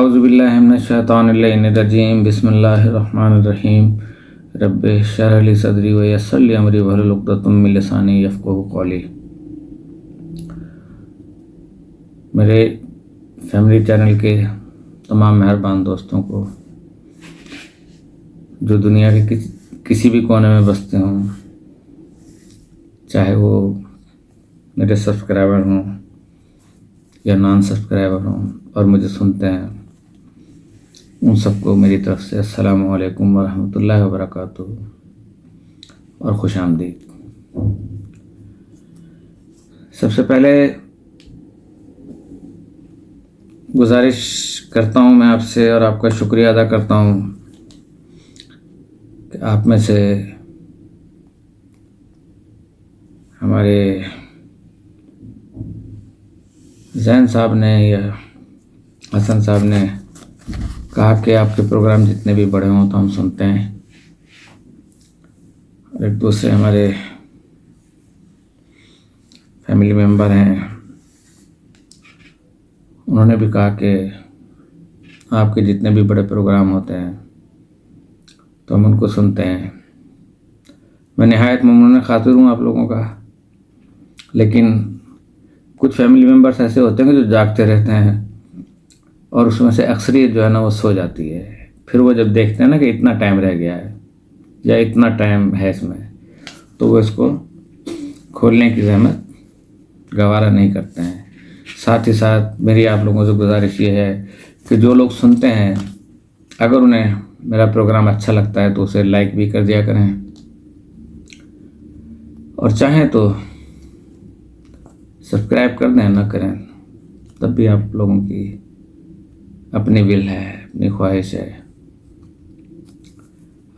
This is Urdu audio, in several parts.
اعوذ باللہ من الشیطان الرجیم بسم اللہ الرحمن الرحیم رب اشرح لی صدری ویسر لی امری واحلل عقدۃ من لسانی یفقہوا قولی۔ میرے فیملی چینل کے تمام مہربان دوستوں کو جو دنیا کے کسی بھی کونے میں بستے ہوں، چاہے وہ میرے سبسکرائبر ہوں یا نان سبسکرائبر ہوں اور مجھے سنتے ہیں، ان سب کو میری طرف سے السلام علیکم ورحمۃ اللہ وبرکاتہ اور خوش آمدید۔ سب سے پہلے گزارش کرتا ہوں میں آپ سے اور آپ کا شکریہ ادا کرتا ہوں کہ آپ میں سے ہمارے زین صاحب نے یا حسن صاحب نے کہا کہ آپ کے پروگرام جتنے بھی بڑے ہوں تو ہم سنتے ہیں، اور ایک دوسرے ہمارے فیملی ممبر ہیں، انہوں نے بھی کہا کہ آپ کے جتنے بھی بڑے پروگرام ہوتے ہیں تو ہم ان کو سنتے ہیں۔ میں نہایت ممنون خاطر ہوں آپ لوگوں کا، لیکن کچھ فیملی ممبرس ایسے ہوتے ہیں کہ جو جاگتے رہتے ہیں اور اس میں سے اکثریت جو ہے نا وہ سو جاتی ہے۔ پھر وہ جب دیکھتے ہیں نا کہ اتنا ٹائم رہ گیا ہے یا اتنا ٹائم ہے اس میں، تو وہ اس کو کھولنے کی زحمت گوارا نہیں کرتے ہیں۔ ساتھ ہی ساتھ میری آپ لوگوں سے گزارش یہ ہے کہ جو لوگ سنتے ہیں، اگر انہیں میرا پروگرام اچھا لگتا ہے تو اسے لائک بھی کر دیا کریں، اور چاہیں تو سبسکرائب کر دیں، نہ کریں تب بھی آپ لوگوں کی اپنی ول ہے، اپنی خواہش ہے۔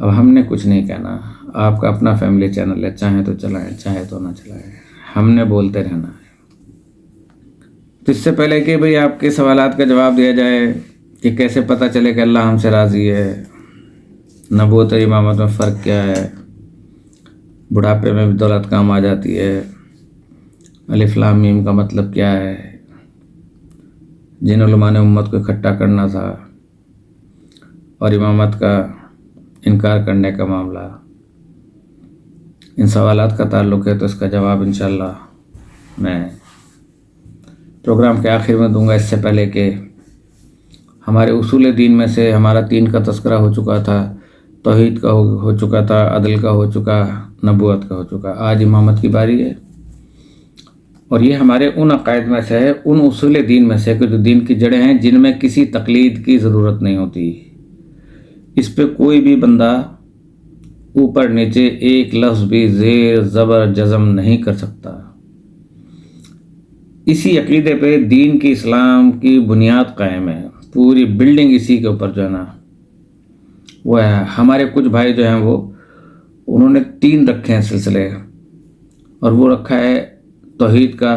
اب ہم نے کچھ نہیں کہنا، آپ کا اپنا فیملی چینل ہے، چاہیں تو چلائیں چاہے تو نہ چلائیں، ہم نے بولتے رہنا ہے۔ تو اس سے پہلے کہ بھئی آپ کے سوالات کا جواب دیا جائے کہ کیسے پتہ چلے کہ اللہ ہم سے راضی ہے، نبوت اور امامت میں فرق کیا ہے، بڑھاپے میں بھی دولت کام آ جاتی ہے، الف لام میم کا مطلب کیا ہے، جن علماء نے امت کو اکٹھا کرنا تھا، اور امامت کا انکار کرنے کا معاملہ، ان سوالات کا تعلق ہے، تو اس کا جواب انشاءاللہ میں پروگرام کے آخر میں دوں گا۔ اس سے پہلے کہ ہمارے اصول دین میں سے ہمارا 3 کا تذکرہ ہو چکا تھا، توحید کا ہو چکا تھا، عدل کا ہو چکا، نبوت کا ہو چکا، آج امامت کی باری ہے۔ اور یہ ہمارے ان عقائد میں سے ہے، ان اصول دین میں سے کہ جو دین کی جڑیں ہیں، جن میں کسی تقلید کی ضرورت نہیں ہوتی۔ اس پہ کوئی بھی بندہ اوپر نیچے ایک لفظ بھی زیر زبر جزم نہیں کر سکتا۔ اسی عقیدے پہ دین کی اسلام کی بنیاد قائم ہے، پوری بلڈنگ اسی کے اوپر جو ہے نا وہ ہے۔ ہمارے کچھ بھائی جو ہیں انہوں نے 3 رکھے ہیں سلسلے، اور وہ رکھا ہے توحید کا،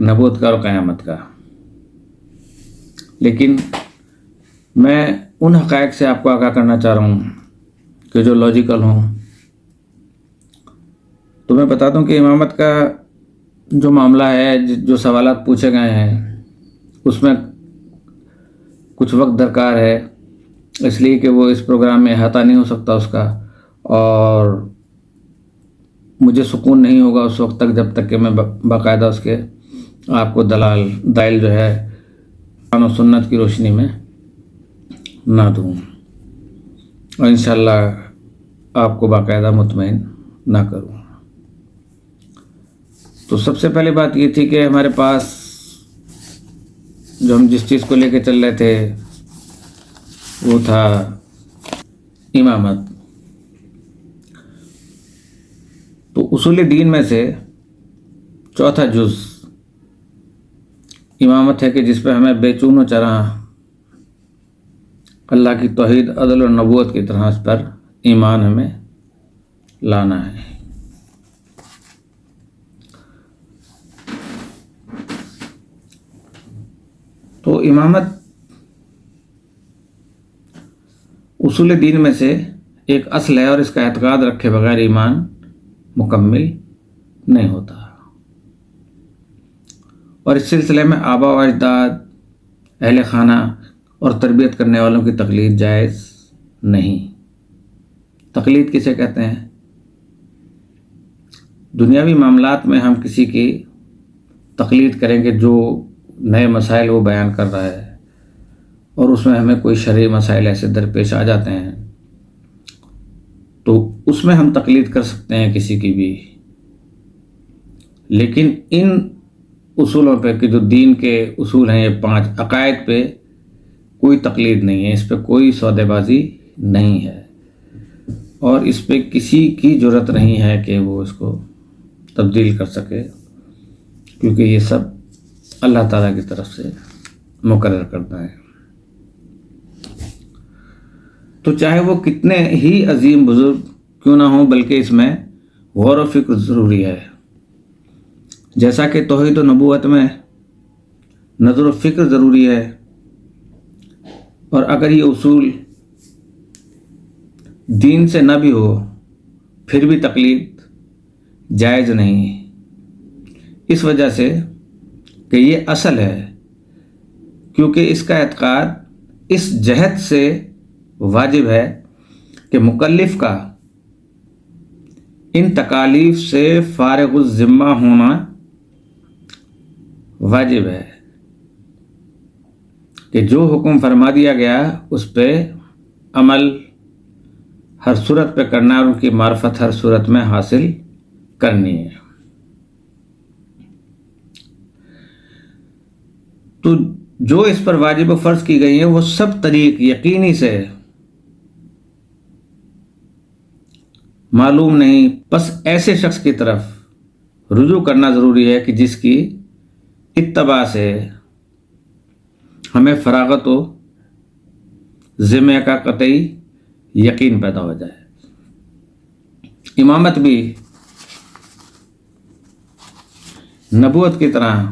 نبوت کا اور قیامت کا۔ لیکن میں ان حقائق سے آپ کو آگاہ کرنا چاہ رہا ہوں کہ جو لاجیکل ہوں۔ تو میں بتا دوں کہ امامت کا جو معاملہ ہے، جو سوالات پوچھے گئے ہیں، اس میں کچھ وقت درکار ہے، اس لیے کہ وہ اس پروگرام میں احاطہ نہیں ہو سکتا اس کا، اور مجھے سکون نہیں ہوگا اس وقت تک جب تک کہ میں باقاعدہ اس کے آپ کو دلائل جو ہے قرآن و سنت کی روشنی میں نہ دوں، اور انشاءاللہ آپ کو باقاعدہ مطمئن نہ کروں۔ تو سب سے پہلی بات یہ تھی کہ ہمارے پاس جو ہم جس چیز کو لے کے چل رہے تھے وہ تھا امامت۔ تو اصول دین میں سے چوتھا جز امامت ہے، کہ جس پہ ہمیں بے چون و چراہ اللہ کی توحید، عدل اور نبوت کی طرح اس پر ایمان ہمیں لانا ہے۔ تو امامت اصول دین میں سے ایک اصل ہے، اور اس کا اعتقاد رکھے بغیر ایمان مکمل نہیں ہوتا۔ اور اس سلسلے میں آبا و اجداد، اہل خانہ اور تربیت کرنے والوں کی تقلید جائز نہیں۔ تقلید کسے کہتے ہیں؟ دنیاوی معاملات میں ہم کسی کی تقلید کریں گے جو نئے مسائل وہ بیان کر رہا ہے اور اس میں ہمیں کوئی شرعی مسائل ایسے درپیش آ جاتے ہیں تو اس میں ہم تقلید کر سکتے ہیں کسی کی بھی، لیکن ان اصولوں پہ کہ جو دین کے اصول ہیں، یہ 5 عقائد پہ کوئی تقلید نہیں ہے، اس پہ کوئی سودے بازی نہیں ہے اور اس پہ کسی کی جرات نہیں ہے کہ وہ اس کو تبدیل کر سکے، کیونکہ یہ سب اللہ تعالیٰ کی طرف سے مقرر کرتا ہے۔ تو چاہے وہ کتنے ہی عظیم بزرگ کیوں نہ ہوں، بلکہ اس میں غور و فکر ضروری ہے، جیسا کہ توحید و نبوت میں نظر و فکر ضروری ہے، اور اگر یہ اصول دین سے نہ بھی ہو پھر بھی تقلید جائز نہیں، اس وجہ سے کہ یہ اصل ہے، کیونکہ اس کا اعتقاد اس جہت سے واجب ہے کہ مکلف کا ان تکالیف سے فارغ الذمہ ہونا واجب ہے کہ جو حکم فرما دیا گیا اس پہ عمل ہر صورت پہ کرنا اور ان کی معرفت ہر صورت میں حاصل کرنی ہے۔ تو جو اس پر واجب و فرض کی گئی ہیں وہ سب طریق یقینی سے معلوم نہیں، بس ایسے شخص کی طرف رجوع کرنا ضروری ہے کہ جس کی اتباع سے ہمیں فراغت و ذمہ کا قطعی یقین پیدا ہو جائے۔ امامت بھی نبوت کی طرح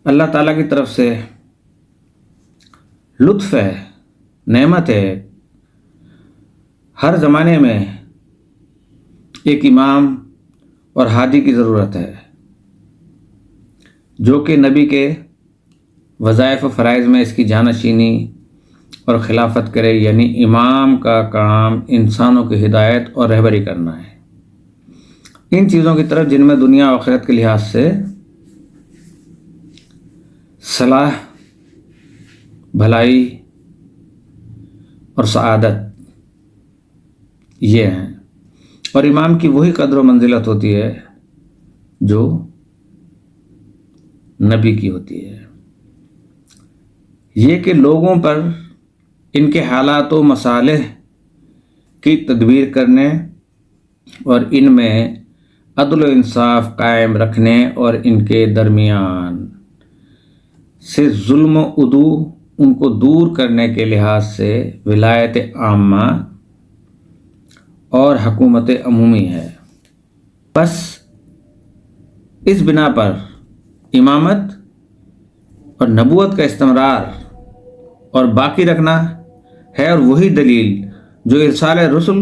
اللہ تعالیٰ کی طرف سے لطف ہے، نعمت ہے۔ ہر زمانے میں ایک امام اور ہادی کی ضرورت ہے جو کہ نبی کے وظائف و فرائض میں اس کی جانشینی اور خلافت کرے، یعنی امام کا کام انسانوں کی ہدایت اور رہبری کرنا ہے ان چیزوں کی طرف جن میں دنیا و آخرت کے لحاظ سے صلاح، بھلائی اور سعادت یہ ہیں، اور امام کی وہی قدر و منزلت ہوتی ہے جو نبی کی ہوتی ہے۔ یہ کہ لوگوں پر ان کے حالات و مصالح کی تدبیر کرنے اور ان میں عدل و انصاف قائم رکھنے اور ان کے درمیان سے ظلم و عدو ان کو دور کرنے کے لحاظ سے ولایت عامہ اور حکومت عمومی ہے۔ بس اس بنا پر امامت اور نبوت کا استمرار اور باقی رکھنا ہے، اور وہی دلیل جو ارسال رسل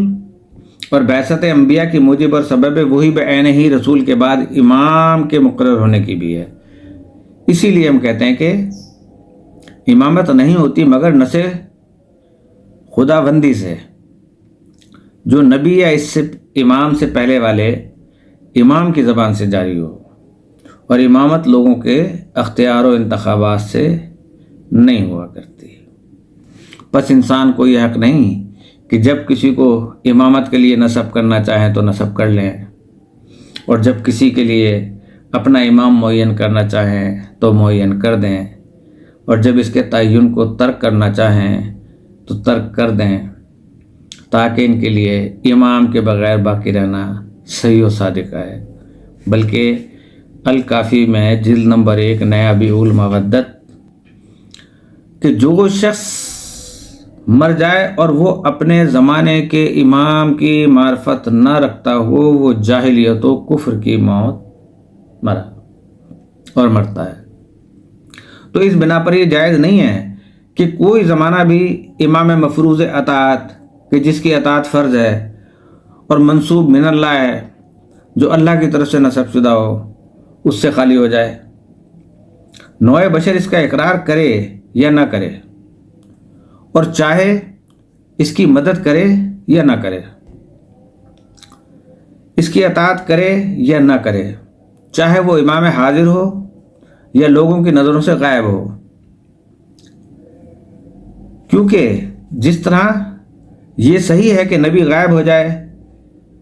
اور بعثت انبیاء کی موجب اور سبب ہے، وہی بعین ہی رسول کے بعد امام کے مقرر ہونے کی بھی ہے۔ اسی لیے ہم کہتے ہیں کہ امامت نہیں ہوتی مگر نسِ خداوندی سے، جو نبی یا اس سے امام سے پہلے والے امام کی زبان سے جاری ہو، اور امامت لوگوں کے اختیار و انتخابات سے نہیں ہوا کرتی۔ بس انسان کو یہ حق نہیں کہ جب کسی کو امامت کے لیے نصب کرنا چاہیں تو نصب کر لیں، اور جب کسی کے لیے اپنا امام معین کرنا چاہیں تو معین کر دیں، اور جب اس کے تعین کو ترک کرنا چاہیں تو ترک کر دیں، تاکہ ان کے لیے امام کے بغیر باقی رہنا صحیح و صادق ہے۔ بلکہ الکافی میں جلد نمبر 1 نیا بیع المودت کہ جو شخص مر جائے اور وہ اپنے زمانے کے امام کی معرفت نہ رکھتا ہو، وہ جاہلیت و کفر کی موت مرا اور مرتا ہے۔ تو اس بنا پر یہ جائز نہیں ہے کہ کوئی زمانہ بھی امام مفروض اطاعت کہ جس کی اطاعت فرض ہے اور منسوب من اللہ ہے، جو اللہ کی طرف سے نسب شدہ ہو، اس سے خالی ہو جائے، نوع بشر اس کا اقرار کرے یا نہ کرے، اور چاہے اس کی مدد کرے یا نہ کرے، اس کی اطاعت کرے یا نہ کرے، چاہے وہ امام حاضر ہو یا لوگوں کی نظروں سے غائب ہو، کیونکہ جس طرح یہ صحیح ہے کہ نبی غائب ہو جائے،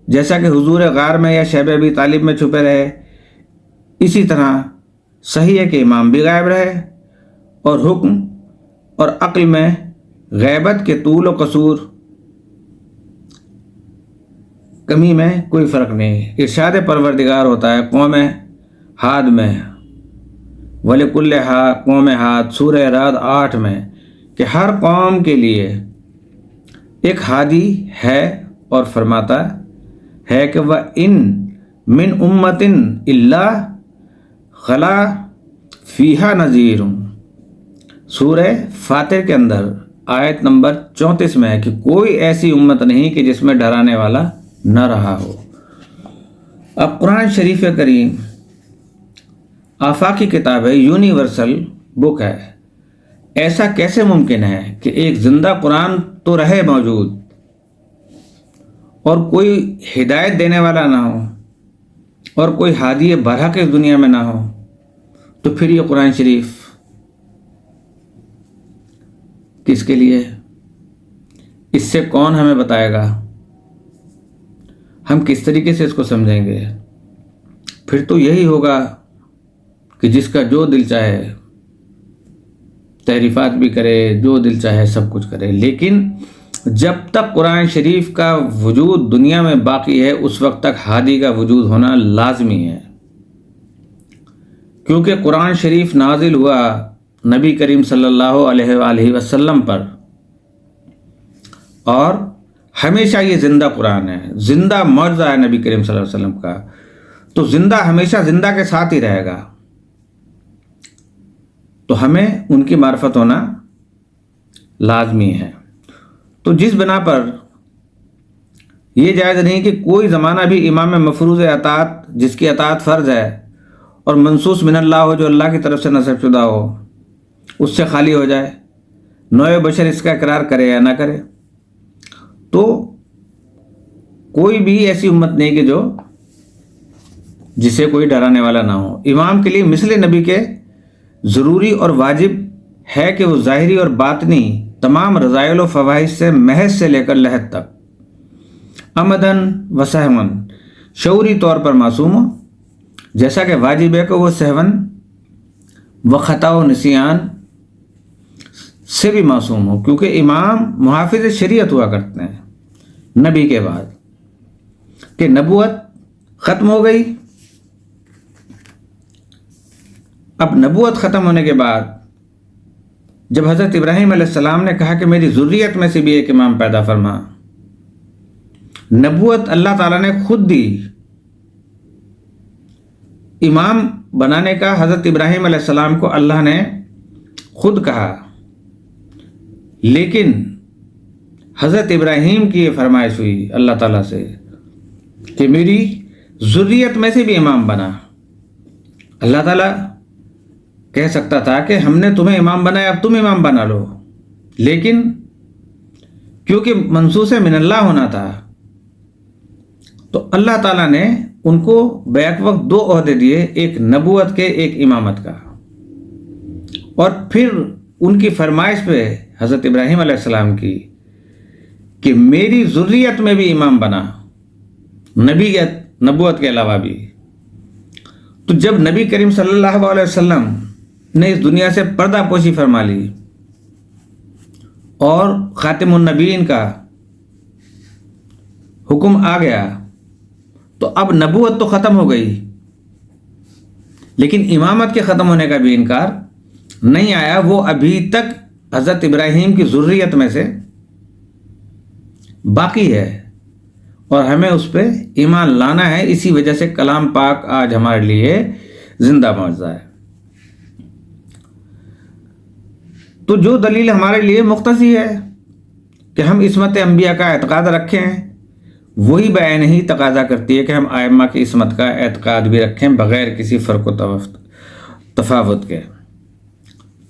جیسا کہ حضور غار میں یا شیب ابی طالب میں چھپے رہے، اسی طرح صحیح ہے کہ امام بھی غائب رہے، اور حکم اور عقل میں غیبت کے طول و قصور کمی میں کوئی فرق نہیں۔ ارشاد پروردگار ہوتا ہے قوم ہاد میں، وَلِكُلِّ قوم ہاد سورہ رعد 8 میں، کہ ہر قوم کے لیے ایک ہادی ہے، اور فرماتا ہے کہ وَإِن مِّن أُمَّةٍ إِلَّا خَلَا فِيهَا نَذِيرٌ، سورہ فاتر کے اندر آیت نمبر 34 میں ہے کہ کوئی ایسی امت نہیں کہ جس میں ڈرانے والا نہ رہا ہو۔ اب قرآن شریف کریم آفاقی کتاب ہے، یونیورسل بک ہے، ایسا کیسے ممکن ہے کہ ایک زندہ قرآن تو رہے موجود اور کوئی ہدایت دینے والا نہ ہو اور کوئی ہادی برحق اس دنیا میں نہ ہو؟ تو پھر یہ قرآن شریف کس کے لیے؟ اس سے کون ہمیں بتائے گا؟ ہم کس طریقے سے اس کو سمجھیں گے؟ پھر تو یہی ہوگا کہ جس کا جو دل چاہے تعریفات بھی کرے، جو دل چاہے سب کچھ کرے، لیکن جب تک قرآن شریف کا وجود دنیا میں باقی ہے اس وقت تک ہادی کا وجود ہونا لازمی ہے، کیونکہ قرآن شریف نازل ہوا نبی کریم صلی اللہ علیہ وآلہ وسلم پر، اور ہمیشہ یہ زندہ قرآن ہے، زندہ معجزہ ہے نبی کریم صلی اللہ علیہ وسلم کا، تو زندہ ہمیشہ زندہ کے ساتھ ہی رہے گا، تو ہمیں ان کی معرفت ہونا لازمی ہے۔ تو جس بنا پر یہ جائز نہیں کہ کوئی زمانہ بھی امام مفروض اطاعت، جس کی اطاعت فرض ہے اور منصوص من اللہ ہو، جو اللہ کی طرف سے نصب شدہ ہو، اس سے خالی ہو جائے، نوع بشر اس کا اقرار کرے یا نہ کرے، تو کوئی بھی ایسی امت نہیں کہ جسے کوئی ڈرانے والا نہ ہو۔ امام کے لیے مثل نبی کے ضروری اور واجب ہے کہ وہ ظاہری اور باطنی تمام رذائل و فواحش سے، محض سے لے کر لحد تک، عمدن و سہون، شعوری طور پر معصوم ہو، جیسا کہ واجب ہے کہ وہ سہون و خطا و نسیان سے بھی معصوم ہو، کیونکہ امام محافظ شریعت ہوا کرتے ہیں نبی کے بعد، کہ نبوت ختم ہو گئی، اب نبوت ختم ہونے کے بعد جب حضرت ابراہیم علیہ السلام نے کہا کہ میری ذریت میں سے بھی ایک امام پیدا فرما، نبوت اللہ تعالیٰ نے خود دی، امام بنانے کا حضرت ابراہیم علیہ السلام کو اللہ نے خود کہا، لیکن حضرت ابراہیم کی یہ فرمائش ہوئی اللہ تعالیٰ سے کہ میری ذریت میں سے بھی امام بنا۔ اللہ تعالیٰ کہہ سکتا تھا کہ ہم نے تمہیں امام بنایا، اب تم امام بنا لو، لیکن کیونکہ منصوص من اللہ ہونا تھا تو اللہ تعالیٰ نے ان کو بیک وقت دو عہدے دیے، ایک نبوت کے، ایک امامت کا، اور پھر ان کی فرمائش پہ حضرت ابراہیم علیہ السلام کی کہ میری ذریت میں بھی امام بنا، نبوت کے علاوہ بھی۔ تو جب نبی کریم صلی اللہ علیہ وسلم نے اس دنیا سے پردہ پوشی فرما لی اور خاتم النبیین کا حکم آ گیا، تو اب نبوت تو ختم ہو گئی، لیکن امامت کے ختم ہونے کا بھی انکار نہیں آیا، وہ ابھی تک حضرت ابراہیم کی ذریت میں سے باقی ہے، اور ہمیں اس پہ ایمان لانا ہے۔ اسی وجہ سے کلام پاک آج ہمارے لیے زندہ معجزہ ہے۔ تو جو دلیل ہمارے لیے مختصی ہے کہ ہم عصمت انبیاء کا اعتقاد رکھیں، وہی بیان ہی تقاضا کرتی ہے کہ ہم ائمہ کی عصمت کا اعتقاد بھی رکھیں بغیر کسی فرق و تفاوت کے۔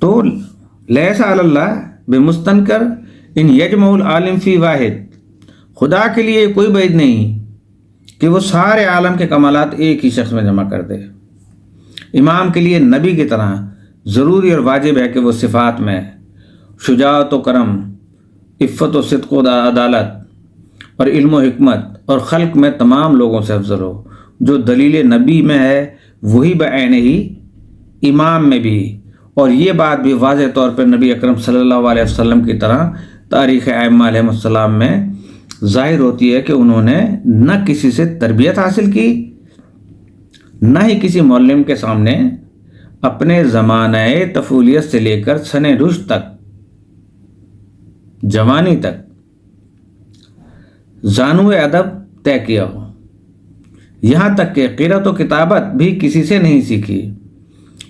تو لیس علی اللہ بمستنکر ان یجمع العالم فی واحد، خدا کے لیے کوئی بعید نہیں کہ وہ سارے عالم کے کمالات ایک ہی شخص میں جمع کر دے۔ امام کے لیے نبی کی طرح ضروری اور واجب ہے کہ وہ صفات میں شجاعت و کرم، عفت و صدق و عدالت اور علم و حکمت اور خلق میں تمام لوگوں سے افضل ہو۔ جو دلیل نبی میں ہے وہی بعین ہی امام میں بھی، اور یہ بات بھی واضح طور پر نبی اکرم صلی اللہ علیہ وسلم کی طرح تاریخ ائمہ علیہ السلام میں ظاہر ہوتی ہے کہ انہوں نے نہ کسی سے تربیت حاصل کی، نہ ہی کسی معلم کے سامنے اپنے زمانہ طفولیت سے لے کر سن رشد تک، جوانی تک زانو ادب طے کیا ہو، یہاں تک کہ قرأت و کتابت بھی کسی سے نہیں سیکھی،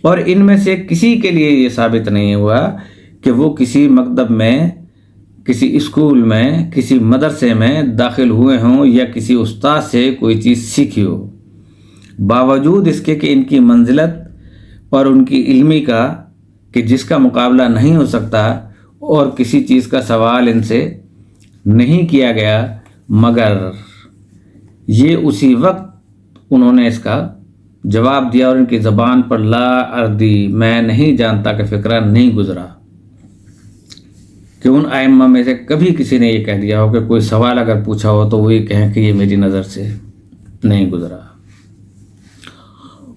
اور ان میں سے کسی کے لیے یہ ثابت نہیں ہوا کہ وہ کسی مکتب میں، کسی اسکول میں، کسی مدرسے میں داخل ہوئے ہوں یا کسی استاد سے کوئی چیز سیکھی ہو، باوجود اس کے کہ ان کی منزلت اور ان کی علمی کا کہ جس کا مقابلہ نہیں ہو سکتا، اور کسی چیز کا سوال ان سے نہیں کیا گیا، مگر یہ اسی وقت انہوں نے اس کا جواب دیا اور ان کی زبان پر لا اردی، میں نہیں جانتا کہ فکرہ نہیں گزرا، کہ ان ائمہ میں سے کبھی کسی نے یہ کہہ دیا ہو کہ کوئی سوال اگر پوچھا ہو تو وہ یہ کہیں کہ یہ میری نظر سے نہیں گزرا،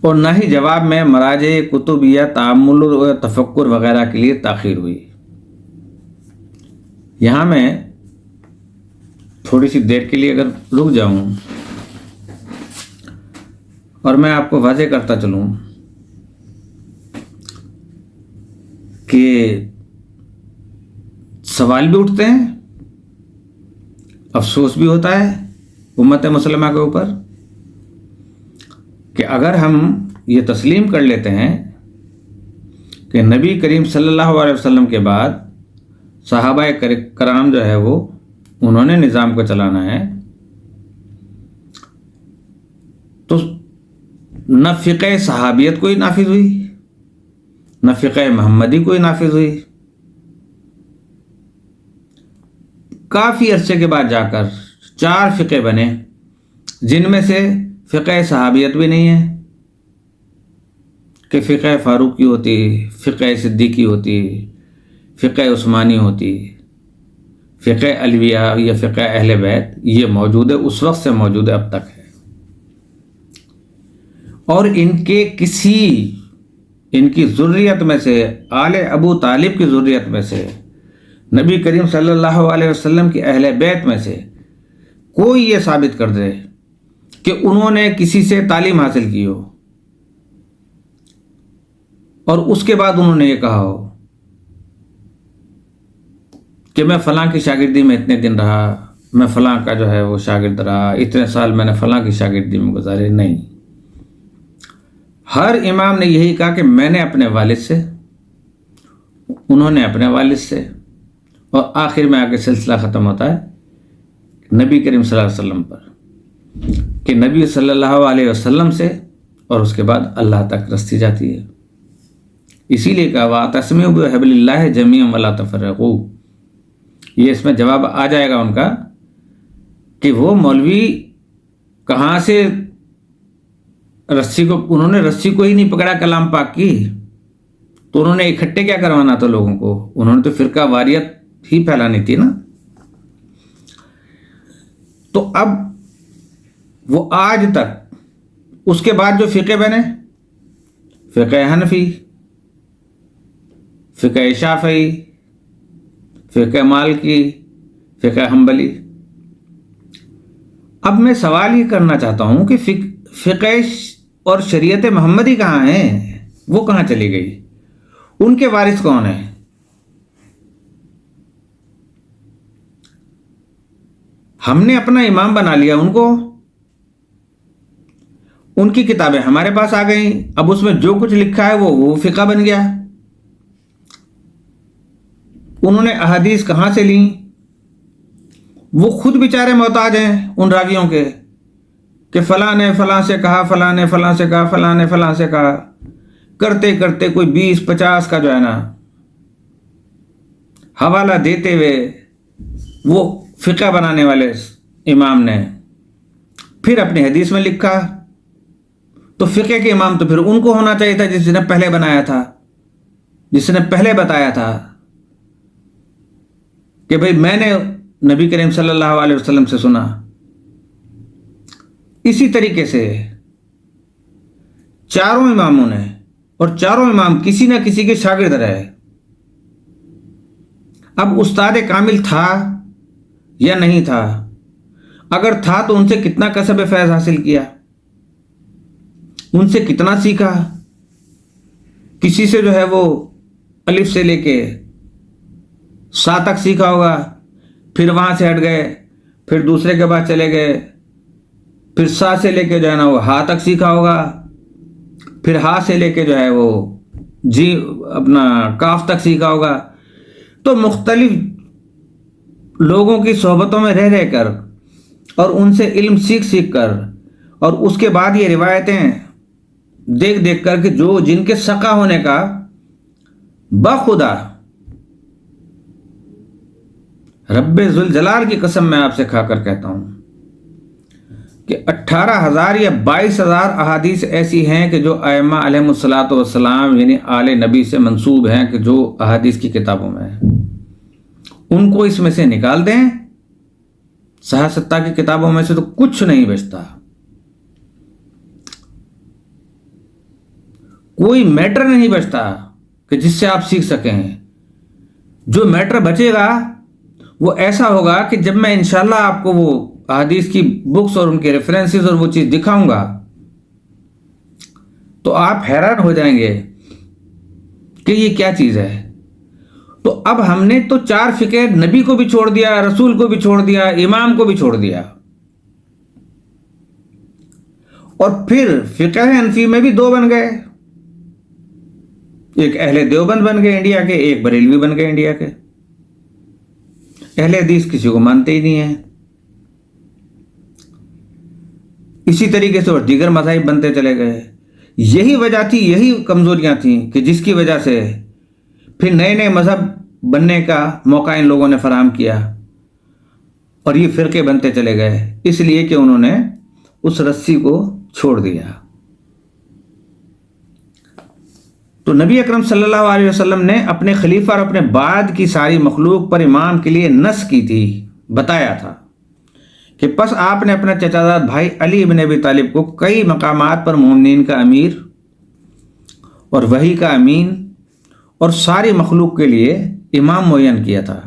اور نہ ہی جواب میں مراجع کتب یا تأمل و تفکر وغیرہ کے لیے تاخیر ہوئی۔ یہاں میں تھوڑی سی دیر کے لیے اگر رک جاؤں اور میں آپ کو واضح کرتا چلوں کہ سوال بھی اٹھتے ہیں، افسوس بھی ہوتا ہے امت مسلمہ کے اوپر کہ اگر ہم یہ تسلیم کر لیتے ہیں کہ نبی کریم صلی اللہ علیہ وسلم کے بعد صحابہ کرام جو ہے وہ انہوں نے نظام کو چلانا ہے، تو نہ فقہ صحابیت کوئی نافذ ہوئی، نہ فقہ محمدی کوئی نافذ ہوئی۔ کافی عرصے کے بعد جا کر 4 فقہ بنے، جن میں سے فقہ صحابیت بھی نہیں ہے کہ فقہ فاروقی ہوتی، فقہ صدیقی ہوتی، فقہ عثمانی ہوتی، فقہ علویہ یا فقہ اہل بیت، یہ موجود ہے، اس وقت سے موجود ہے، اب تک ہے، اور ان کی ذریت میں سے، آل ابو طالب کی ذریت میں سے، نبی کریم صلی اللہ علیہ وسلم کی اہل بیت میں سے کوئی یہ ثابت کر دے کہ انہوں نے کسی سے تعلیم حاصل کی ہو اور اس کے بعد انہوں نے یہ کہا ہو کہ میں فلاں کی شاگردی میں اتنے دن رہا، میں فلاں کا جو ہے وہ شاگرد رہا، اتنے سال میں نے فلاں کی شاگردی میں گزارے، نہیں۔ ہر امام نے یہی کہا کہ میں نے اپنے والد سے، انہوں نے اپنے والد سے، اور آخر میں آ کے سلسلہ ختم ہوتا ہے نبی کریم صلی اللہ علیہ وسلم پر، کہ نبی صلی اللہ علیہ وسلم سے اور اس کے بعد اللہ تک رستی جاتی ہے۔ اسی لیے کہا وَاعْتَصِمُوا بِحَبْلِ اللَّهِ جَمِيعًا وَلَا تَفَرَّقُوا، یہ اس میں جواب آ جائے گا ان کا کہ وہ مولوی کہاں سے انہوں نے رسی کو ہی نہیں پکڑا کلام پاک کی، تو انہوں نے اکٹھے کیا کروانا تھا لوگوں کو، انہوں نے تو فرقہ واریت ہی پھیلانی تھی نا۔ تو اب وہ آج تک اس کے بعد جو فقہ بنے، فقہ حنفی، فقہ شافعی، فقہ مالکی، فقہ حنبلی۔ اب میں سوال یہ کرنا چاہتا ہوں کہ فقہ اور شریعت محمدی کہاں ہیں؟ وہ کہاں چلی گئی؟ ان کے وارث کون ہیں؟ ہم نے اپنا امام بنا لیا ان کو، ان کی کتابیں ہمارے پاس آ گئیں، اب اس میں جو کچھ لکھا ہے وہ فقہ بن گیا۔ انہوں نے احادیث کہاں سے لیں؟ وہ خود بیچارے محتاج ہیں ان راویوں کے کہ فلاں نے فلاں سے کہا، فلاں نے فلاں سے کہا، فلاں نے فلاں سے کہا، کرتے کرتے کوئی 20-50 کا جو ہے نا حوالہ دیتے ہوئے وہ فقہ بنانے والے امام نے پھر اپنی حدیث میں لکھا، تو فقہ کے امام تو پھر ان کو ہونا چاہیے تھا جس نے پہلے بنایا تھا، جس نے پہلے بتایا تھا کہ بھئی میں نے نبی کریم صلی اللہ علیہ وسلم سے سنا۔ اسی طریقے سے چاروں اماموں نے، اور چاروں امام کسی نہ کسی کے شاگرد رہے۔ اب استاد کامل تھا یا نہیں تھا؟ اگر تھا تو ان سے کتنا کسب فیض حاصل کیا، ان سے کتنا سیکھا؟ کسی سے جو ہے وہ الف سے لے کے سا تک سیکھا ہوگا، پھر وہاں سے ہٹ گئے، پھر دوسرے کے بعد چلے گئے، پھر سا سے لے کے جو ہے نا وہ ہا تک سیکھا ہوگا، پھر ہا سے لے کے جو ہے وہ جی اپنا کاف تک سیکھا ہوگا۔ تو مختلف لوگوں کی صحبتوں میں رہ رہ کر اور ان سے علم سیکھ کر اور اس کے بعد یہ روایتیں دیکھ دیکھ کر کہ جو جن کے سقا ہونے کا بخدا رب ذوالجلال کی قسم میں آپ سے کھا کر کہتا ہوں کہ 18,000 یا 22,000 احادیث ایسی ہیں کہ جو ائمہ علیہم الصلاۃ والسلام یعنی آل نبی سے منسوب ہیں، کہ جو احادیث کی کتابوں میں ہیں، ان کو اس میں سے نکال دیں، صحاح ستہ کی کتابوں میں سے تو کچھ نہیں بچتا، کوئی میٹر نہیں بچتا کہ جس سے آپ سیکھ سکیں۔ جو میٹر بچے گا وہ ایسا ہوگا کہ جب میں انشاءاللہ آپ کو وہ احادیث کی بکس اور ان کے ریفرنسز اور وہ چیز دکھاؤں گا تو آپ حیران ہو جائیں گے کہ یہ کیا چیز ہے۔ تو اب ہم نے تو 4 فقہ نبی کو بھی چھوڑ دیا، رسول کو بھی چھوڑ دیا، امام کو بھی چھوڑ دیا، اور پھر فقہ حنفی میں بھی 2 بن گئے، ایک اہل دیوبند بن گئے انڈیا کے، ایک بریلوی بن گئے انڈیا کے۔ اہل حدیث کسی کو مانتے ہی نہیں ہیں۔ اسی طریقے سے اور دیگر مذاہب بنتے چلے گئے۔ یہی وجہ تھی، یہی کمزوریاں تھیں کہ جس کی وجہ سے پھر نئے نئے مذہب بننے کا موقع ان لوگوں نے فراہم کیا، اور یہ فرقے بنتے چلے گئے، اس لیے کہ انہوں نے اس رسی کو چھوڑ دیا۔ تو نبی اکرم صلی اللہ علیہ وسلم نے اپنے خلیفہ اور اپنے بعد کی ساری مخلوق پر امام کے لیے نص کی تھی، بتایا تھا کہ پس آپ نے اپنا چچا زاد بھائی علی بن ابی طالب کو کئی مقامات پر مومنین کا امیر اور وحی کا امین اور ساری مخلوق کے لیے امام معین کیا تھا،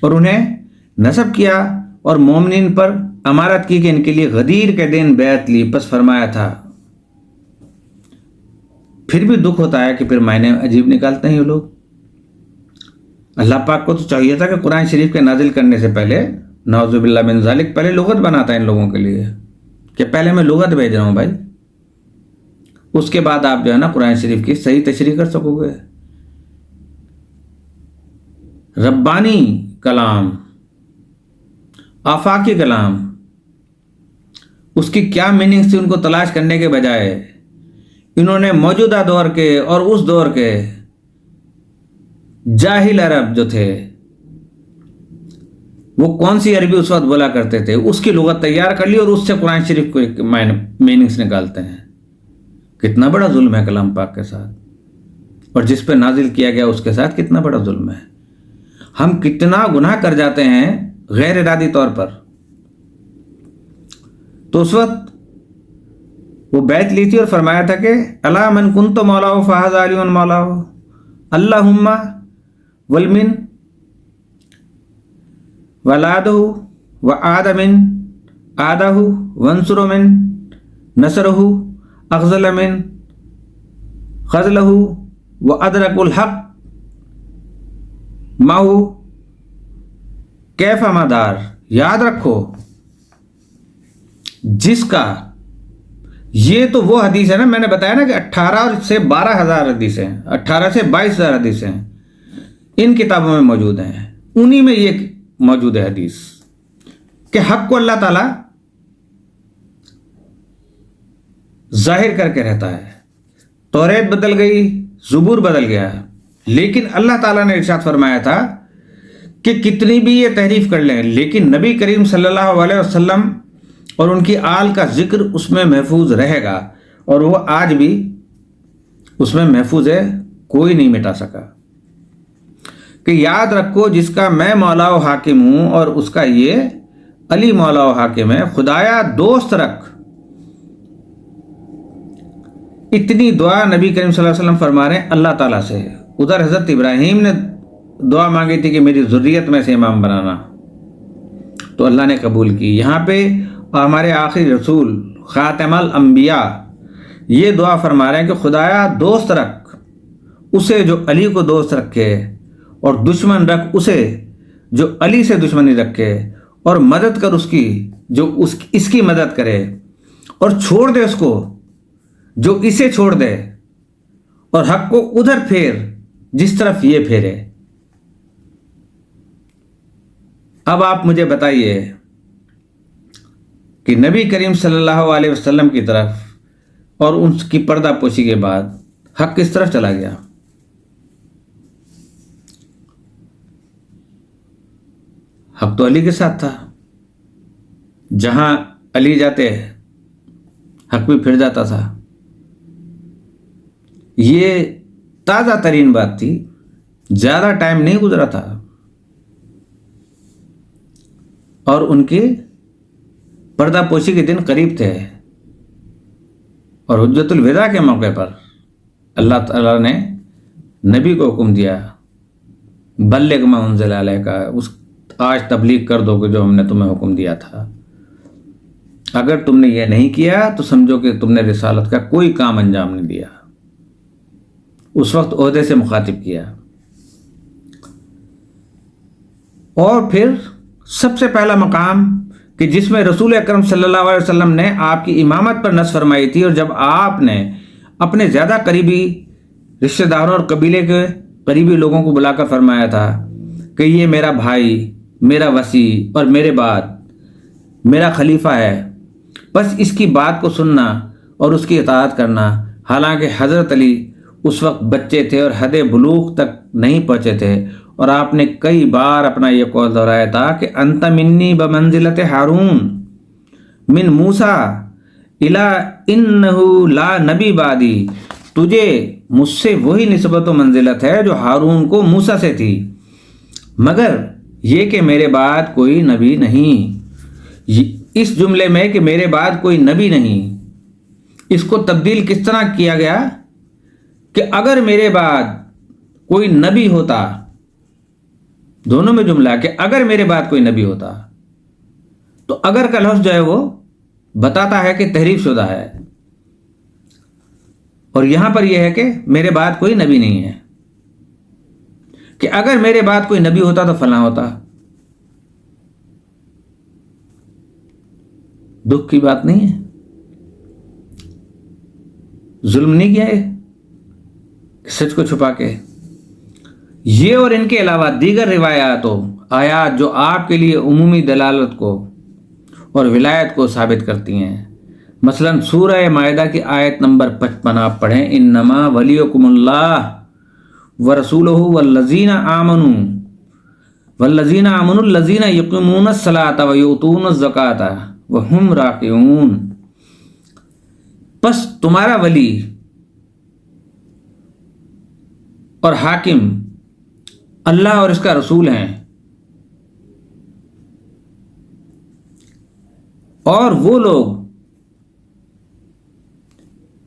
اور انہیں نصب کیا اور مومنین پر امارت کی کہ ان کے لیے غدیر کے دن بیعت لی۔ پس فرمایا تھا، پھر بھی دکھ ہوتا ہے کہ پھر معنی عجیب نکالتے ہیں یہ لوگ۔ اللہ پاک کو تو چاہیے تھا کہ قرآن شریف کے نازل کرنے سے پہلے، نعوذ باللہ من ذالک، پہلے لغت بناتا ہے ان لوگوں کے لیے کہ پہلے میں لغت بھیج رہا ہوں بھائی، اس کے بعد آپ جو ہے نا قرآن شریف کی صحیح تشریح کر سکو گے۔ ربانی کلام، آفاقی کلام، اس کی کیا میننگ تھی ان کو تلاش کرنے کے بجائے انہوں نے موجودہ دور کے اور اس دور کے جاہل عرب جو تھے وہ کون سی عربی اس وقت بولا کرتے تھے، اس کی لغت تیار کر لی اور اس سے قرآن شریف کو میننگز نکالتے ہیں۔ کتنا بڑا ظلم ہے کلام پاک کے ساتھ، اور جس پہ نازل کیا گیا اس کے ساتھ کتنا بڑا ظلم ہے۔ ہم کتنا گناہ کر جاتے ہیں غیر ارادی طور پر۔ تو اس وقت وہ بیعت لی تھی اور فرمایا تھا کہ الا من کنت مولاہ فہذا علی مولاہ اللہم والمن ولادہ وعاد من عادہ وانصر من نصرہ اغزل من خزلہ وادرک الحق ماہو کیف مدار۔ یاد رکھو، جس کا یہ تو وہ حدیث ہے نا، میں نے بتایا نا کہ 18 سے 12,000 حدیثیں، 18 سے 22,000 حدیثیں ان کتابوں میں موجود ہیں، انہی میں یہ موجود ہے حدیث کہ حق کو اللہ تعالیٰ ظاہر کر کے رہتا ہے۔ توریت بدل گئی، زبور بدل گیا، لیکن اللہ تعالیٰ نے ارشاد فرمایا تھا کہ کتنی بھی یہ تحریف کر لیں، لیکن نبی کریم صلی اللہ علیہ وسلم اور ان کی آل کا ذکر اس میں محفوظ رہے گا، اور وہ آج بھی اس میں محفوظ ہے، کوئی نہیں مٹا سکا۔ کہ یاد رکھو جس کا میں مولا و حاکم ہوں اور اس کا یہ علی مولا و حاکم ہے، خدایا دوست رکھ۔ اتنی دعا نبی کریم صلی اللہ علیہ وسلم فرما رہے ہیں اللہ تعالیٰ سے۔ ادھر حضرت ابراہیم نے دعا مانگی تھی کہ میری ذریت میں سے امام بنانا، تو اللہ نے قبول کی۔ یہاں پہ ہمارے آخری رسول خاتم الانبیاء یہ دعا فرما رہے ہیں کہ خدایا دوست رکھ اسے جو علی کو دوست رکھے، اور دشمن رکھ اسے جو علی سے دشمنی رکھے، اور مدد کر اس کی جو اس کی مدد کرے، اور چھوڑ دے اس کو جو اسے چھوڑ دے، اور حق کو ادھر پھیر جس طرف یہ پھیرے۔ اب آپ مجھے بتائیے کہ نبی کریم صلی اللہ علیہ وسلم کی طرف اور ان کی پردہ پوشی کے بعد حق کس طرف چلا گیا؟ حق تو علی کے ساتھ تھا، جہاں علی جاتے حق بھی پھر جاتا تھا۔ یہ تازہ ترین بات تھی، زیادہ ٹائم نہیں گزرا تھا، اور ان کی پردہ پوشی کے دن قریب تھے، اور حجت الوداع کے موقع پر اللہ تعالیٰ نے نبی کو حکم دیا بلغ ما انزل علیک کا، آج تبلیغ کر دو کہ جو ہم نے تمہیں حکم دیا تھا۔ اگر تم نے یہ نہیں کیا تو سمجھو کہ تم نے رسالت کا کوئی کام انجام نہیں دیا۔ اس وقت عہدے سے مخاطب کیا۔ اور پھر سب سے پہلا مقام کہ جس میں رسول اکرم صلی اللہ علیہ وسلم نے آپ کی امامت پر نص فرمائی تھی، اور جب آپ نے اپنے زیادہ قریبی رشتہ داروں اور قبیلے کے قریبی لوگوں کو بلا کر فرمایا تھا کہ یہ میرا بھائی، میرا وصی اور میرے بعد میرا خلیفہ ہے، بس اس کی بات کو سننا اور اس کی اطاعت کرنا۔ حالانکہ حضرت علی اس وقت بچے تھے اور حد بلوغ تک نہیں پہنچے تھے، اور آپ نے کئی بار اپنا یہ قول دہرایا تھا کہ انت منی بمنزلت ہارون من موسیٰ الا انہ لا نبی بعدی، تجھے مجھ سے وہی نسبت و منزلت ہے جو ہارون کو موسیٰ سے تھی، مگر یہ کہ میرے بعد کوئی نبی نہیں۔ اس جملے میں کہ میرے بعد کوئی نبی نہیں، اس کو تبدیل کس طرح کیا گیا کہ اگر میرے بعد کوئی نبی ہوتا، دونوں میں جملہ کہ اگر میرے بعد کوئی نبی ہوتا، تو اگر کا لفظ جو ہے وہ بتاتا ہے کہ تحریف شدہ ہے، اور یہاں پر یہ ہے کہ میرے بعد کوئی نبی نہیں ہے، کہ اگر میرے بعد کوئی نبی ہوتا تو فلاں ہوتا۔ دکھ کی بات نہیں ہے، ظلم نہیں کیا ہے سچ کو چھپا کے۔ یہ اور ان کے علاوہ دیگر روایات و آیات جو آپ کے لیے عمومی دلالت کو اور ولایت کو ثابت کرتی ہیں، مثلا سورہ مائدہ کی آیت نمبر 55 آپ پڑھیں، انما ولیکم اللہ ورسولہ والذین آمنوا الذین یقیمون الصلاۃ ویؤتون الزکاۃ وہم راکعون۔ پس تمہارا ولی اور حاکم اللہ اور اس کا رسول ہیں، اور وہ لوگ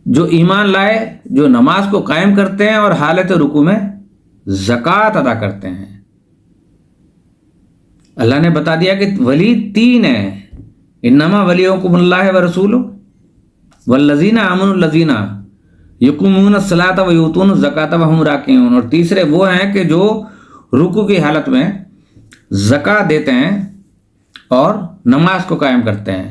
جو ایمان لائے، جو نماز کو قائم کرتے ہیں اور حالت رکوع میں زکوٰۃ ادا کرتے ہیں۔ اللہ نے بتا دیا کہ ولی تین ہیں، انما ولیکم اللہ ورسولہ والذین آمنوا الذین یقیمون الصلاۃ ویؤتون الزکاۃ وہم راکعون، اور تیسرے وہ ہیں کہ جو رکوع کی حالت میں زکوٰۃ دیتے ہیں اور نماز کو قائم کرتے ہیں۔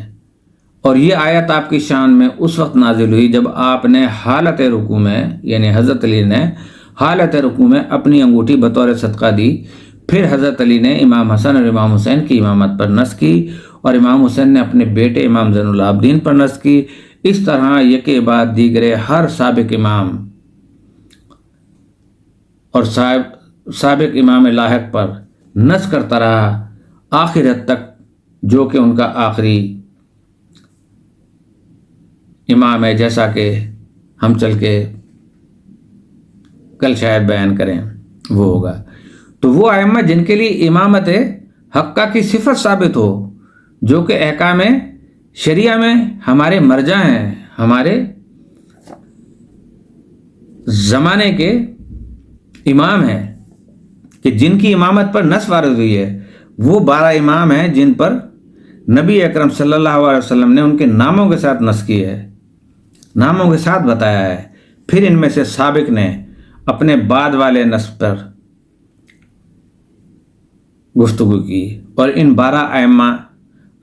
اور یہ آیت آپ کی شان میں اس وقت نازل ہوئی جب آپ نے حالت رکوع میں، یعنی حضرت علی نے حالت رکوع میں اپنی انگوٹھی بطور صدقہ دی، پھر حضرت علی نے امام حسن اور امام حسین کی امامت پر نص کی، اور امام حسین نے اپنے بیٹے امام زین العابدین پر نص کی۔ اس طرح یکے بعد دیگرے ہر سابق امام اور سابق امام لاحق پر نس کرتا رہا آخر حد تک، جو کہ ان کا آخری امام ہے، جیسا کہ ہم چل کے کل شاید بیان کریں وہ ہوگا۔ تو وہ ائمہ جن کے لیے امامت حقہ کی صفت ثابت ہو، جو کہ احکام شریعہ میں ہمارے مرجع ہیں، ہمارے زمانے کے امام ہیں، کہ جن کی امامت پر نص وارد ہوئی ہے، وہ 12 امام ہیں جن پر نبی اکرم صلی اللہ علیہ وسلم نے ان کے ناموں کے ساتھ نص کی ہے، ناموں کے ساتھ بتایا ہے۔ پھر ان میں سے سابق نے اپنے بعد والے نص پر گفتگو کی، اور ان 12 ائمہ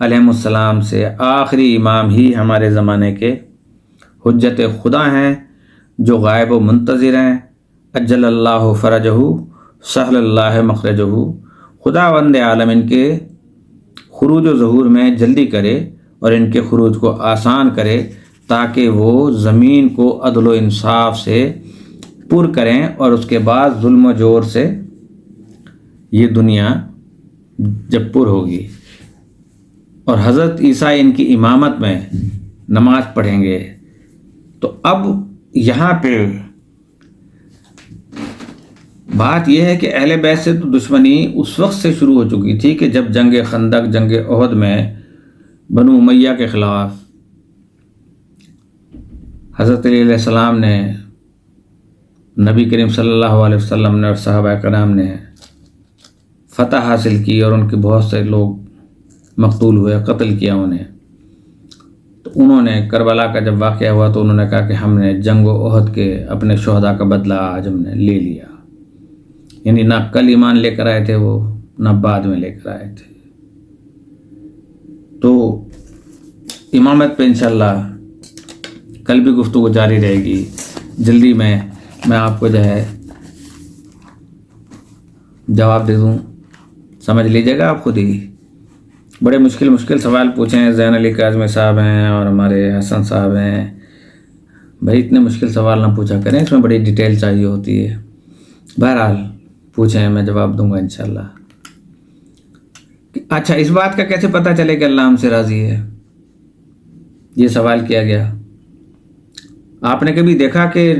علیہ السلام سے آخری امام ہی ہمارے زمانے کے حجت خدا ہیں، جو غائب و منتظر ہیں۔ اجل اللہ فرجہ سہل اللہ مخرجہ، خداوند عالم ان کے خروج و ظہور میں جلدی کرے اور ان کے خروج کو آسان کرے، تاکہ وہ زمین کو عدل و انصاف سے پر کریں، اور اس کے بعد ظلم و جور سے یہ دنیا جب پر ہوگی، اور حضرت عیسیٰ ان کی امامت میں نماز پڑھیں گے۔ تو اب یہاں پہ بات یہ ہے کہ اہل بیت سے تو دشمنی اس وقت سے شروع ہو چکی تھی کہ جب جنگ خندق، جنگ احد میں بنو امیہ کے خلاف حضرت علی علیہ السلام نے، نبی کریم صلی اللہ علیہ وسلم نے اور صحابہ کرام نے فتح حاصل کی، اور ان کے بہت سے لوگ مقتول ہوئے، قتل کیا انہیں۔ تو انہوں نے کربلا کا جب واقعہ ہوا تو انہوں نے کہا کہ ہم نے جنگ و احد کے اپنے شہداء کا بدلہ آج ہم نے لے لیا، یعنی نہ کل ایمان لے کر آئے تھے وہ، نہ بعد میں لے کر آئے تھے۔ تو امامت پہ انشاءاللہ کل بھی گفتگو جاری رہے گی۔ جلدی میں آپ کو جو ہے جواب دے دوں، سمجھ لیجیے گا آپ خود ہی۔ بڑے مشکل سوال پوچھے ہیں، زین علی کاظمی صاحب ہیں اور ہمارے حسن صاحب ہیں۔ بھائی اتنے مشکل سوال نہ پوچھا کریں، اس میں بڑی ڈیٹیل چاہیے ہوتی ہے۔ بہرحال پوچھیں، میں جواب دوں گا انشاءاللہ۔ اچھا، اس بات کا کیسے پتہ چلے کہ اللہ ہم سے راضی ہے؟ یہ سوال کیا گیا۔ آپ نے کبھی دیکھا کہ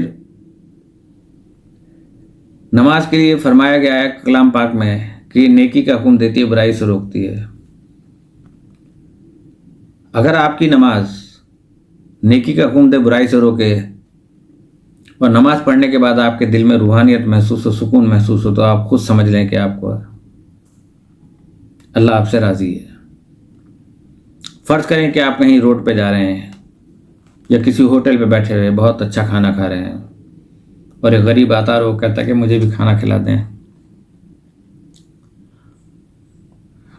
نماز کے لیے فرمایا گیا ہے کلام پاک میں کہ نیکی کا حکم دیتی ہے، برائی سے روکتی ہے؟ اگر آپ کی نماز نیکی کا حکم دے، برائی سے روکے، اور نماز پڑھنے کے بعد آپ کے دل میں روحانیت محسوس ہو، سکون محسوس ہو، تو آپ خود سمجھ لیں کہ آپ کو اللہ آپ سے راضی ہے۔ فرض کریں کہ آپ کہیں روڈ پہ جا رہے ہیں یا کسی ہوٹل پہ بیٹھے ہوئے بہت اچھا کھانا کھا رہے ہیں، اور ایک غریب آتا ہے، وہ کہتا ہے کہ مجھے بھی کھانا کھلا دیں۔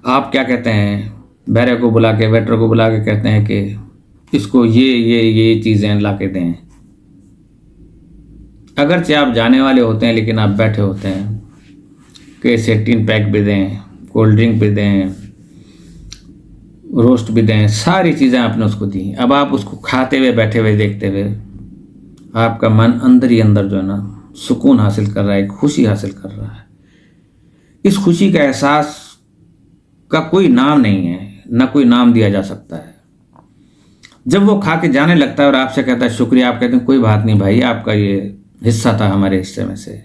آپ کیا کہتے ہیں؟ بیرے کو بلا کے، ویٹر کو بلا کے کہتے ہیں کہ اس کو یہ چیزیں لا کے دیں۔ اگرچہ آپ جانے والے ہوتے ہیں، لیکن آپ بیٹھے ہوتے ہیں کہ اسے ٹین پیک بھی دیں، کولڈ ڈرنک بھی دیں، روسٹ بھی دیں، ساری چیزیں آپ نے اس کو دیں۔ اب آپ اس کو کھاتے ہوئے، بیٹھے ہوئے، دیکھتے ہوئے آپ کا من اندر ہی اندر جو ہے نا سکون حاصل کر رہا ہے، خوشی حاصل کر رہا ہے۔ اس خوشی کا احساس کا کوئی نام نہیں ہے، نہ کوئی نام دیا جا سکتا ہے۔ جب وہ کھا کے جانے لگتا ہے اور آپ سے کہتا ہے شکریہ، آپ کہتے ہیں کوئی بات نہیں بھائی، آپ کا یہ حصہ تھا ہمارے حصے میں سے۔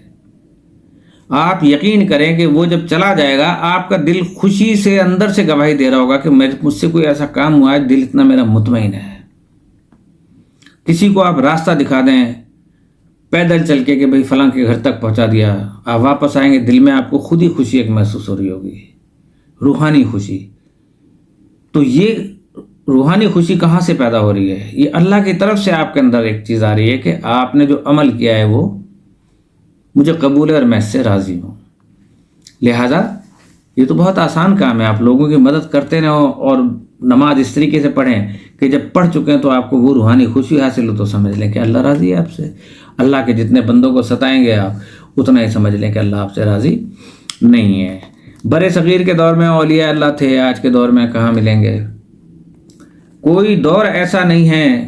آپ یقین کریں کہ وہ جب چلا جائے گا، آپ کا دل خوشی سے اندر سے گواہی دے رہا ہوگا کہ مجھ سے کوئی ایسا کام ہوا ہے، دل اتنا میرا مطمئن ہے۔ کسی کو آپ راستہ دکھا دیں پیدل چل کے کہ بھئی فلاں کے گھر تک پہنچا دیا، آپ واپس آئیں گے، دل میں آپ کو خود ہی خوشی ایک محسوس ہو رہی ہوگی، روحانی خوشی۔ تو یہ روحانی خوشی کہاں سے پیدا ہو رہی ہے؟ یہ اللہ کی طرف سے آپ کے اندر ایک چیز آ رہی ہے کہ آپ نے جو عمل کیا ہے وہ مجھے قبول ہے اور میں اس سے راضی ہوں۔ لہٰذا یہ تو بہت آسان کام ہے، آپ لوگوں کی مدد کرتے رہو اور نماز اس طریقے سے پڑھیں کہ جب پڑھ چکے ہیں تو آپ کو وہ روحانی خوشی حاصل ہو، تو سمجھ لیں کہ اللہ راضی ہے آپ سے۔ اللہ کے جتنے بندوں کو ستائیں گے آپ، اتنا ہی سمجھ لیں کہ اللہ آپ سے راضی نہیں ہے۔ برے صغیر کے دور میں اولیاء اللہ تھے، آج کے دور میں کہاں ملیں گے؟ کوئی دور ایسا نہیں ہے،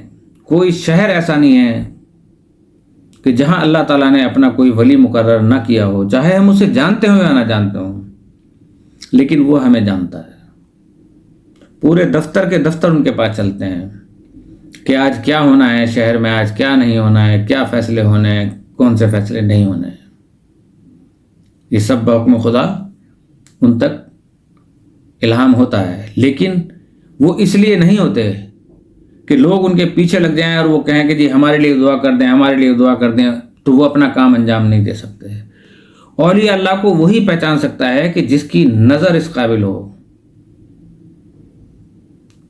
کوئی شہر ایسا نہیں ہے کہ جہاں اللہ تعالیٰ نے اپنا کوئی ولی مقرر نہ کیا ہو، چاہے ہم اسے جانتے ہوں یا نہ جانتے ہوں۔ لیکن وہ ہمیں جانتا ہے. پورے دفتر کے دفتر ان کے پاس چلتے ہیں کہ آج کیا ہونا ہے شہر میں، آج کیا نہیں ہونا ہے، کیا فیصلے ہونے ہیں، کون سے فیصلے نہیں ہونے ہیں. یہ سب بحکم خدا ان تک الہام ہوتا ہے. لیکن وہ اس لیے نہیں ہوتے کہ لوگ ان کے پیچھے لگ جائیں اور وہ کہیں کہ جی ہمارے لیے دعا کر دیں، ہمارے لیے دعا کر دیں، تو وہ اپنا کام انجام نہیں دے سکتے. اولیاء اللہ کو وہی پہچان سکتا ہے کہ جس کی نظر اس قابل ہو،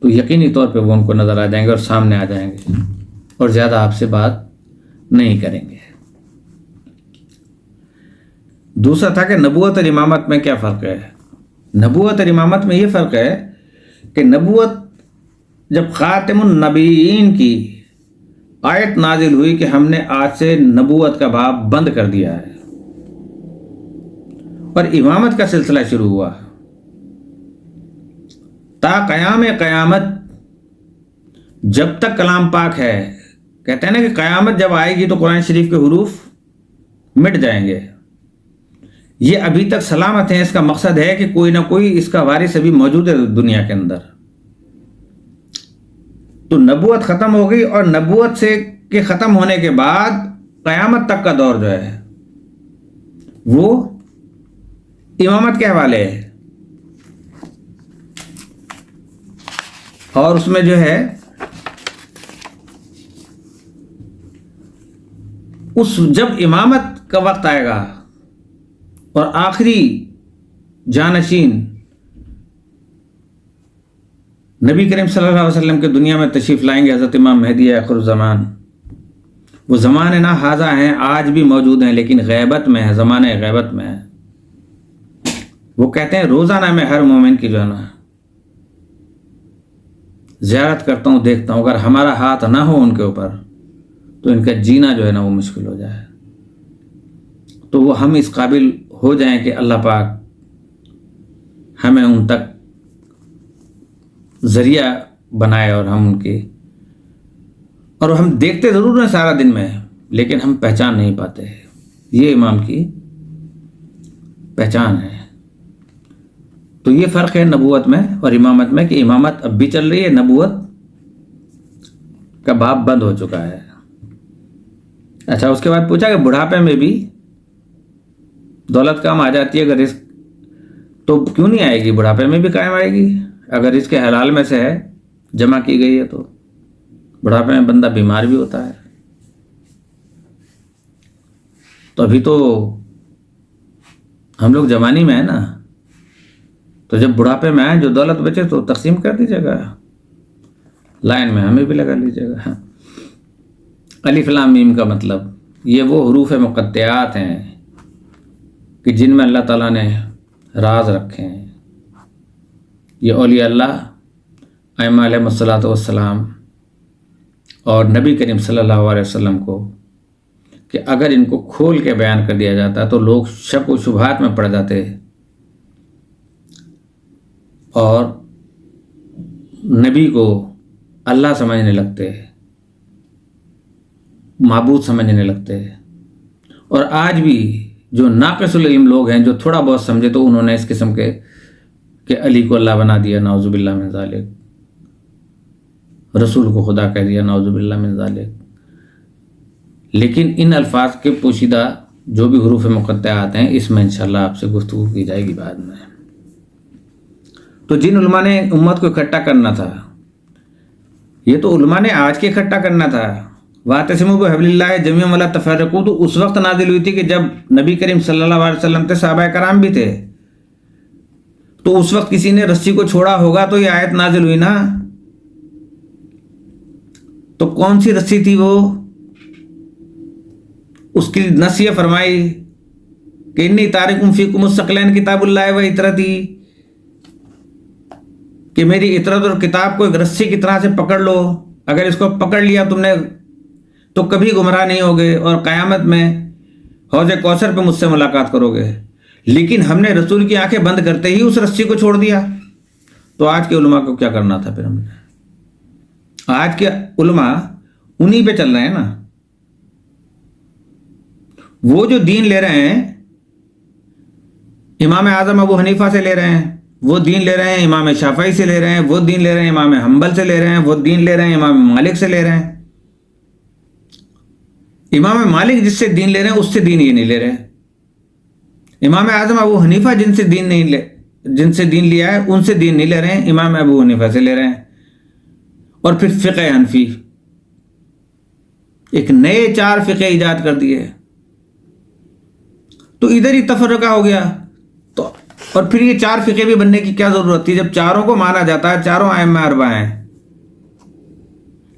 تو یقینی طور پہ وہ ان کو نظر آ جائیں گے اور سامنے آ جائیں گے اور زیادہ آپ سے بات نہیں کریں گے. دوسرا تھا کہ نبوت اور امامت میں کیا فرق ہے. نبوت اور امامت میں یہ فرق ہے کہ نبوت جب خاتم النبیین کی آیت نازل ہوئی کہ ہم نے آج سے نبوت کا باب بند کر دیا ہے، اور امامت کا سلسلہ شروع ہوا تا قیام قیامت، جب تک کلام پاک ہے. کہتے ہیں نا کہ قیامت جب آئے گی تو قرآن شریف کے حروف مٹ جائیں گے. یہ ابھی تک سلامت ہیں. اس کا مقصد ہے کہ کوئی نہ کوئی اس کا وارث ابھی موجود ہے دنیا کے اندر. تو نبوت ختم ہو گئی، اور نبوت سے کے ختم ہونے کے بعد قیامت تک کا دور جو ہے وہ امامت کے حوالے ہے. اور اس میں جو ہے جب امامت کا وقت آئے گا اور آخری جانشین نبی کریم صلی اللہ علیہ وسلم کے دنیا میں تشریف لائیں گے، حضرت امام مہدی آخر الزمان. وہ زمانے نا حاضہ ہیں، آج بھی موجود ہیں، لیکن غیبت میں ہے، زمانے غیبت میں ہے. وہ کہتے ہیں روزانہ میں ہر مومن کی جو ہے نا زیارت کرتا ہوں، دیکھتا ہوں، اگر ہمارا ہاتھ نہ ہو ان کے اوپر تو ان کا جینا جو ہے نا وہ مشکل ہو جائے. تو وہ ہم اس قابل ہو جائیں کہ اللہ پاک ہمیں ان تک ذریعہ بنائے، اور ہم ان کی، اور ہم دیکھتے ضرور ہیں سارا دن میں، لیکن ہم پہچان نہیں پاتے. یہ امام کی پہچان ہے. تو یہ فرق ہے نبوت میں اور امامت میں کہ امامت اب بھی چل رہی ہے، نبوت کا باب بند ہو چکا ہے. اچھا، اس کے بعد پوچھا کہ بڑھاپے میں بھی دولت کام آ جاتی ہے اگر رزق، تو کیوں نہیں آئے گی؟ بڑھاپے میں بھی قائم آئے گی اگر رزق کے حلال میں سے ہے، جمع کی گئی ہے. تو بڑھاپے میں بندہ بیمار بھی ہوتا ہے. تو ابھی تو ہم لوگ جوانی میں ہیں نا، تو جب بڑھاپے میں آئیں جو دولت بچے تو تقسیم کر دیجیے گا، لائن میں ہمیں بھی لگا لیجیے گا. الف لام میم کا مطلب یہ وہ حروف مقطعات ہیں کہ جن میں اللہ تعالیٰ نے راز رکھے ہیں. یہ اولیاء اللہ، ائمہ علیہم الصلاۃ والسلام اور نبی کریم صلی اللہ علیہ وسلم کو، کہ اگر ان کو کھول کے بیان کر دیا جاتا تو لوگ شک و شبہات میں پڑ جاتے اور نبی کو اللہ سمجھنے لگتے، معبود سمجھنے لگتے. اور آج بھی جو ناقص العلم لوگ ہیں، جو تھوڑا بہت سمجھے تو انہوں نے اس قسم کے کہ علی کو اللہ بنا دیا، نعوذ باللہ من ذالک، رسول کو خدا کہہ دیا، نعوذ باللہ من ذالک. لیکن ان الفاظ کے پوشیدہ جو بھی حروف مقطعات ہیں، اس میں انشاءاللہ آپ سے گفتگو کی جائے گی بعد میں. تو جن علماء نے امت کو اکٹھا کرنا تھا، یہ تو علماء نے آج کے اکٹھا کرنا تھا. واعتصموا بحبل اللہ جمیعا ولا تفرقوا تو اس وقت نازل ہوئی تھی کہ جب نبی کریم صلی اللہ علیہ وسلم تھے، صحابہ کرام بھی تھے. تو اس وقت کسی نے رسی کو چھوڑا ہوگا تو یہ آیت نازل ہوئی نا. تو کون سی رسی تھی وہ؟ اس کی نصیحت فرمائی کہ انی تارکم فیکم الثقلین کتاب اللہ و اطرتی، کہ میری اطرت اور کتاب کو ایک رسی کی طرح سے پکڑ لو. اگر اس کو پکڑ لیا تم نے تو کبھی گمراہ نہیں ہوگے، اور قیامت میں حوض کوثر پہ مجھ سے ملاقات کرو گے. لیکن ہم نے رسول کی آنکھیں بند کرتے ہی اس رسی کو چھوڑ دیا. تو آج کے علماء کو کیا کرنا تھا پھر؟ ہم نے آج کے علماء انہی پہ چل رہے ہیں نا. وہ جو دین لے رہے ہیں امام اعظم ابو حنیفہ سے لے رہے ہیں، وہ دین لے رہے ہیں امام شافعی سے لے رہے ہیں، وہ دین لے رہے ہیں امام حنبل سے لے رہے ہیں، وہ دین لے رہے ہیں امام مالک سے لے رہے ہیں۔ امام مالک جس سے دین لے رہے ہیں اس سے دین یہ نہیں لے رہے ہیں۔ امام اعظم ابو حنیفہ جن سے دین لیا ہے ان سے دین نہیں لے رہے ہیں، امام ابو حنیفہ سے لے رہے ہیں۔ اور پھر فقہ حنفی، ایک نئے 4 فقہ ایجاد کر دیے، تو ادھر ہی تفرقہ ہو گیا۔ تو اور پھر یہ 4 فقہ بھی بننے کی کیا ضرورت تھی جب چاروں کو مانا جاتا ہے، چاروں ائمہ اربعہ ہیں،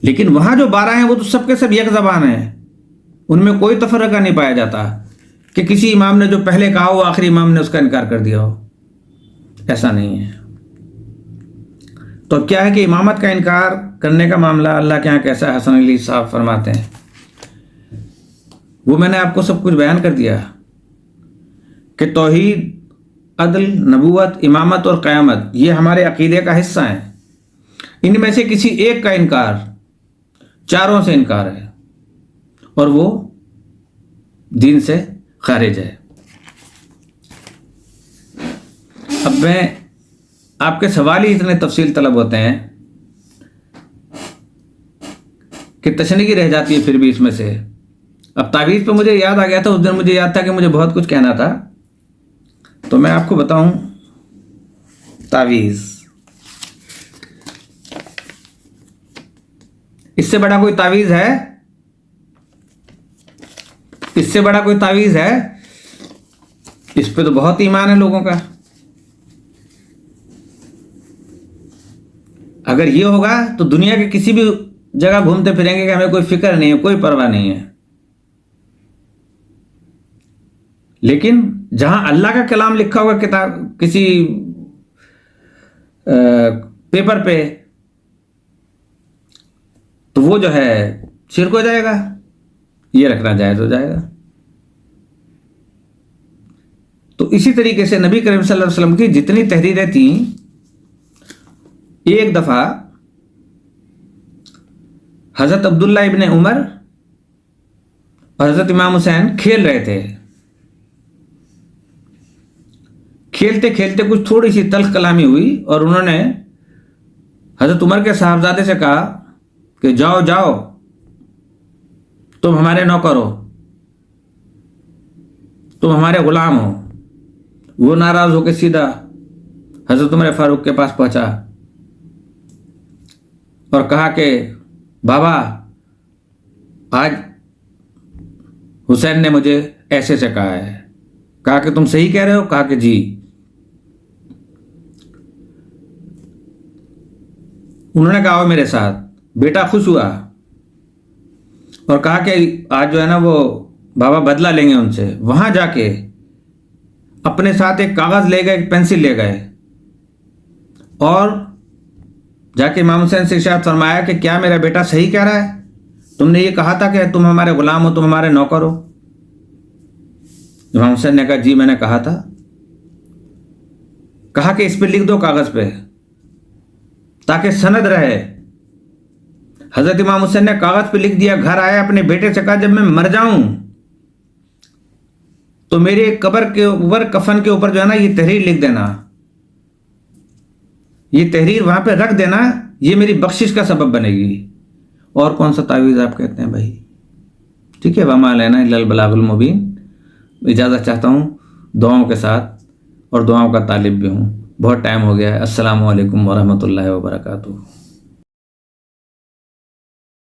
لیکن وہاں جو 12 ہیں وہ تو سب کے سب یک زبان ہیں، ان میں کوئی تفرقہ نہیں پایا جاتا کہ کسی امام نے جو پہلے کہا ہو آخری امام نے اس کا انکار کر دیا ہو، ایسا نہیں ہے۔ تو کیا ہے کہ امامت کا انکار کرنے کا معاملہ اللہ کے ہاں کیسا ہے؟ حسن علی صاحب فرماتے ہیں، وہ میں نے آپ کو سب کچھ بیان کر دیا کہ توحید، عدل، نبوت، امامت اور قیامت یہ ہمارے عقیدے کا حصہ ہیں، ان میں سے کسی ایک کا انکار چاروں سے انکار ہے اور وہ دین سے خارج ہے۔ اب میں آپ کے سوال ہی اتنے تفصیل طلب ہوتے ہیں کہ تشنیگی رہ جاتی ہے پھر بھی اس میں سے۔ اب تعویذ پہ مجھے یاد آ گیا تھا، اس دن مجھے یاد تھا کہ مجھے بہت کچھ کہنا تھا، تو میں آپ کو بتاؤں تعویذ، اس سے بڑا کوئی تعویذ ہے؟ اس سے بڑا کوئی تعویذ ہے؟ اس پہ تو بہت ایمان ہے لوگوں کا۔ اگر یہ ہوگا تو دنیا کے کسی بھی جگہ گھومتے پھریں گے کہ ہمیں کوئی فکر نہیں ہے، کوئی پرواہ نہیں ہے، لیکن جہاں اللہ کا کلام لکھا ہوگا کتاب کسی پیپر پہ، تو وہ جو ہے شرک ہو جائے گا، یہ رکھنا جائز ہو جائے گا۔ تو اسی طریقے سے نبی کریم صلی اللہ علیہ وسلم کی جتنی تحریریں تھیں، ایک دفعہ حضرت عبداللہ ابن عمر اور حضرت امام حسین کھیل رہے تھے، کھیلتے کھیلتے کچھ تھوڑی سی تلخ کلامی ہوئی اور انہوں نے حضرت عمر کے صاحبزادے سے کہا کہ جاؤ جاؤ تم ہمارے نوکر ہو، تم ہمارے غلام ہو۔ وہ ناراض ہو کے سیدھا حضرت عمر فاروق کے پاس پہنچا اور کہا کہ بابا آج حسین نے مجھے ایسے سے کہا ہے۔ کہا کہ تم صحیح کہہ رہے ہو؟ کہا کہ جی۔ انہوں نے کہا آؤ میرے ساتھ۔ بیٹا خوش ہوا اور کہا کہ آج جو ہے نا وہ بابا بدلہ لیں گے ان سے۔ وہاں جا کے اپنے ساتھ ایک کاغذ لے گئے، ایک پینسل لے گئے اور جا کے امام حسین سے ارشاد فرمایا کہ کیا میرا بیٹا صحیح کہہ رہا ہے؟ تم نے یہ کہا تھا کہ تم ہمارے غلام ہو، تم ہمارے نوکر ہو۔ امام حسین نے کہا جی میں نے کہا تھا۔ کہا کہ اس پہ لکھ دو کاغذ پہ تاکہ سند رہے۔ حضرت امام حسین نے کاغذ پہ لکھ دیا، گھر آیا، اپنے بیٹے سے کہا جب میں مر جاؤں تو میرے قبر کے اوپر، کفن کے اوپر جو ہے نا یہ تحریر لکھ دینا، یہ تحریر وہاں پہ رکھ دینا، یہ میری بخشش کا سبب بنے گی۔ اور کون سا تعویذ آپ کہتے ہیں بھائی؟ ٹھیک ہے، وما علینا الا البلاغ المبین۔ اجازت چاہتا ہوں دعاؤں کے ساتھ، اور دعاؤں کا طالب بھی ہوں۔ بہت ٹائم ہو گیا ہے۔ السلام علیکم ورحمۃ اللہ وبرکاتہ۔